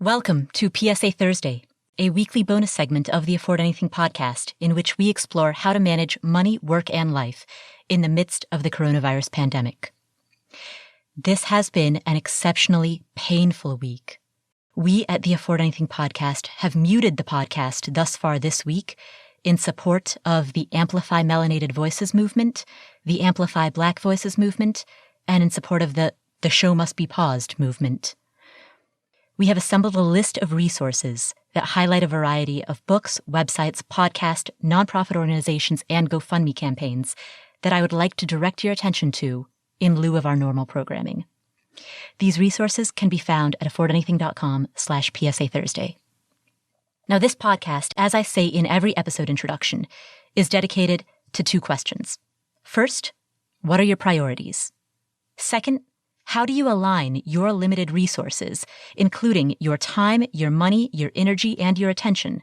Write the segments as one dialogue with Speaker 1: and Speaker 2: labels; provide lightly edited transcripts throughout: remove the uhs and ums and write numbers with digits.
Speaker 1: Welcome to PSA Thursday, a weekly bonus segment of the Afford Anything podcast in which we explore how to manage money, work, and life in the midst of the coronavirus pandemic. This has been an exceptionally painful week. We at the Afford Anything podcast have muted the podcast thus far this week in support of the Amplify Melanated Voices movement, the Amplify Black Voices movement, and in support of the Show Must Be Paused movement. We have assembled a list of resources that highlight a variety of books, websites, podcasts, nonprofit organizations, and GoFundMe campaigns that I would like to direct your attention to in lieu of our normal programming. These resources can be found at affordanything.com/PSA Thursday. Now, this podcast, as I say in every episode introduction, is dedicated to two questions. First, what are your priorities? Second, how do you align your limited resources, including your time, your money, your energy, and your attention,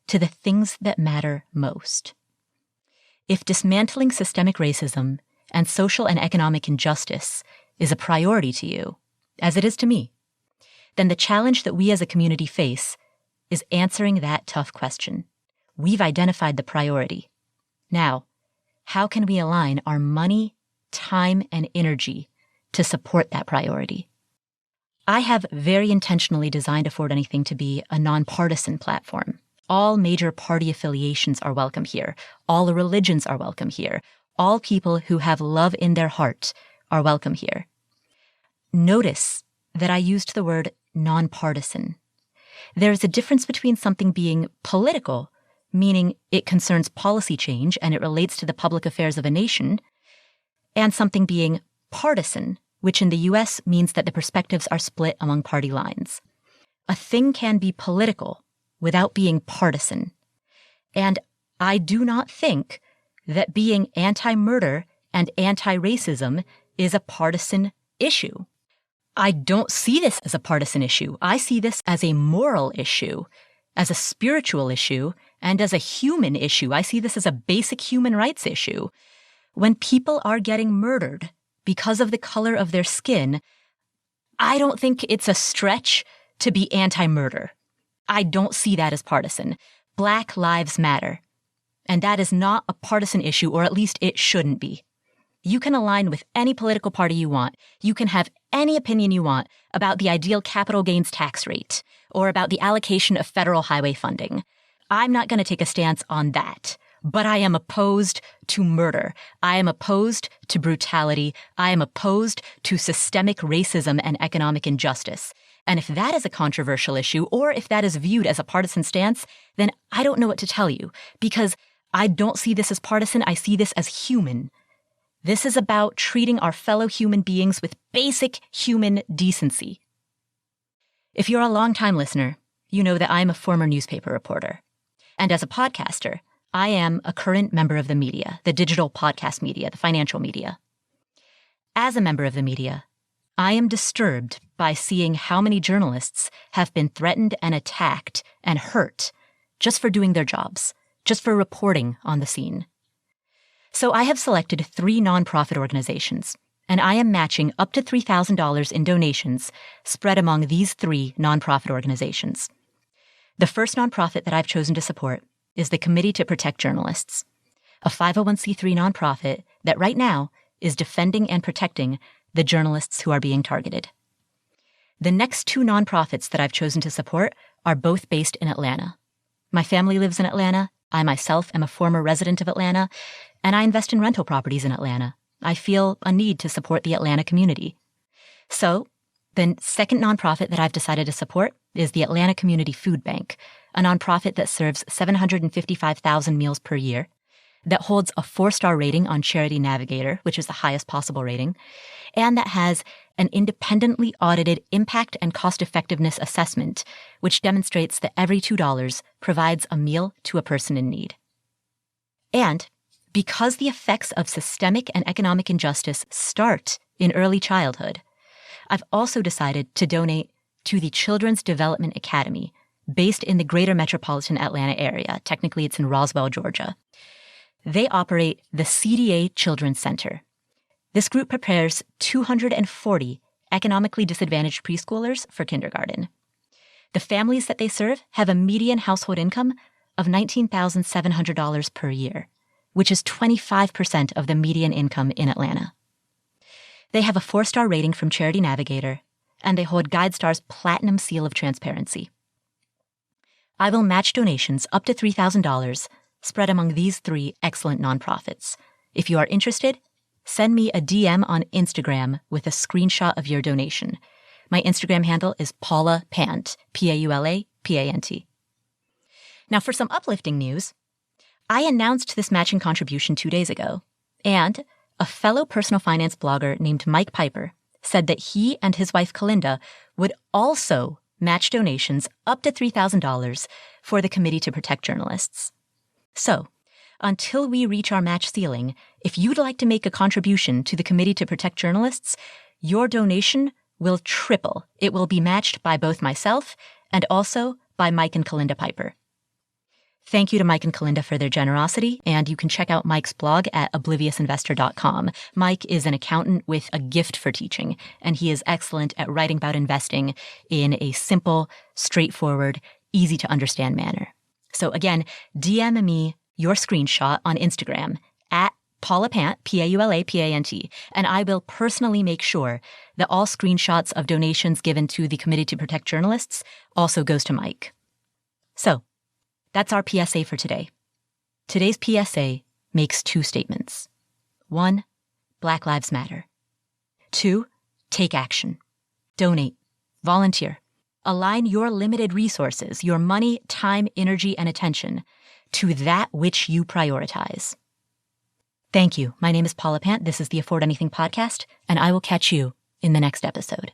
Speaker 1: to the things that matter most? If dismantling systemic racism and social and economic injustice is a priority to you, as it is to me, then the challenge that we as a community face is answering that tough question. We've identified the priority. Now, how can we align our money, time, and energy to support that priority? I have very intentionally designed Afford Anything to be a nonpartisan platform. All major party affiliations are welcome here. All religions are welcome here. All people who have love in their heart are welcome here. Notice that I used the word nonpartisan. There is a difference between something being political, meaning it concerns policy change and it relates to the public affairs of a nation, and something being partisan, which in the U.S. means that the perspectives are split among party lines. A thing can be political without being partisan. And I do not think that being anti-murder and anti-racism is a partisan issue. I don't see this as a partisan issue. I see this as a moral issue, as a spiritual issue, and as a human issue. I see this as a basic human rights issue. When people are getting murdered because of the color of their skin, I don't think it's a stretch to be anti-murder. I don't see that as partisan. Black lives matter. And that is not a partisan issue, or at least it shouldn't be. You can align with any political party you want. You can have any opinion you want about the ideal capital gains tax rate or about the allocation of federal highway funding. I'm not going to take a stance on that. But I am opposed to murder. I am opposed to brutality. I am opposed to systemic racism and economic injustice. And if that is a controversial issue, or if that is viewed as a partisan stance, then I don't know what to tell you, because I don't see this as partisan. I see this as human. This is about treating our fellow human beings with basic human decency. If you're a longtime listener, you know that I'm a former newspaper reporter. And as a podcaster, I am a current member of the media, the digital podcast media, the financial media. As a member of the media, I am disturbed by seeing how many journalists have been threatened and attacked and hurt just for doing their jobs, just for reporting on the scene. So I have selected 3 nonprofit organizations, and I am matching up to $3,000 in donations spread among these 3 nonprofit organizations. The first nonprofit that I've chosen to support is the Committee to Protect Journalists, a 501c3 nonprofit that right now is defending and protecting the journalists who are being targeted. The next 2 nonprofits that I've chosen to support are both based in Atlanta. My family lives in Atlanta. I myself am a former resident of Atlanta, and I invest in rental properties in Atlanta. I feel a need to support the Atlanta community. So, the second nonprofit that I've decided to support is the Atlanta Community Food Bank, a nonprofit that serves 755,000 meals per year, that holds a 4-star rating on Charity Navigator, which is the highest possible rating, and that has an independently audited impact and cost-effectiveness assessment, which demonstrates that every $2 provides a meal to a person in need. And because the effects of systemic and economic injustice start in early childhood, I've also decided to donate to the Children's Development Academy, based in the greater metropolitan Atlanta area. Technically, it's in Roswell, Georgia. They operate the CDA Children's Center. This group prepares 240 economically disadvantaged preschoolers for kindergarten. The families that they serve have a median household income of $19,700 per year, which is 25% of the median income in Atlanta. They have a 4-star rating from Charity Navigator, and they hold GuideStar's Platinum Seal of Transparency. I will match donations up to $3,000 spread among these 3 excellent nonprofits. If you are interested, send me a DM on Instagram with a screenshot of your donation. My Instagram handle is Paula Pant, Paulapant. Now for some uplifting news, I announced this matching contribution 2 days ago, and a fellow personal finance blogger named Mike Piper said that he and his wife Kalinda would also match donations up to $3,000 for the Committee to Protect Journalists. So, until we reach our match ceiling, if you'd like to make a contribution to the Committee to Protect Journalists, your donation will triple. It will be matched by both myself and also by Mike and Kalinda Piper. Thank you to Mike and Kalinda for their generosity, and you can check out Mike's blog at obliviousinvestor.com. Mike is an accountant with a gift for teaching, and he is excellent at writing about investing in a simple, straightforward, easy-to-understand manner. So again, DM me your screenshot on Instagram at Paulapant, Paulapant, and I will personally make sure that all screenshots of donations given to the Committee to Protect Journalists also goes to Mike. So, that's our PSA for today. Today's PSA makes 2 statements. 1, Black Lives Matter. 2, take action. Donate. Volunteer. Align your limited resources, your money, time, energy, and attention to that which you prioritize. Thank you. My name is Paula Pant. This is the Afford Anything podcast, and I will catch you in the next episode.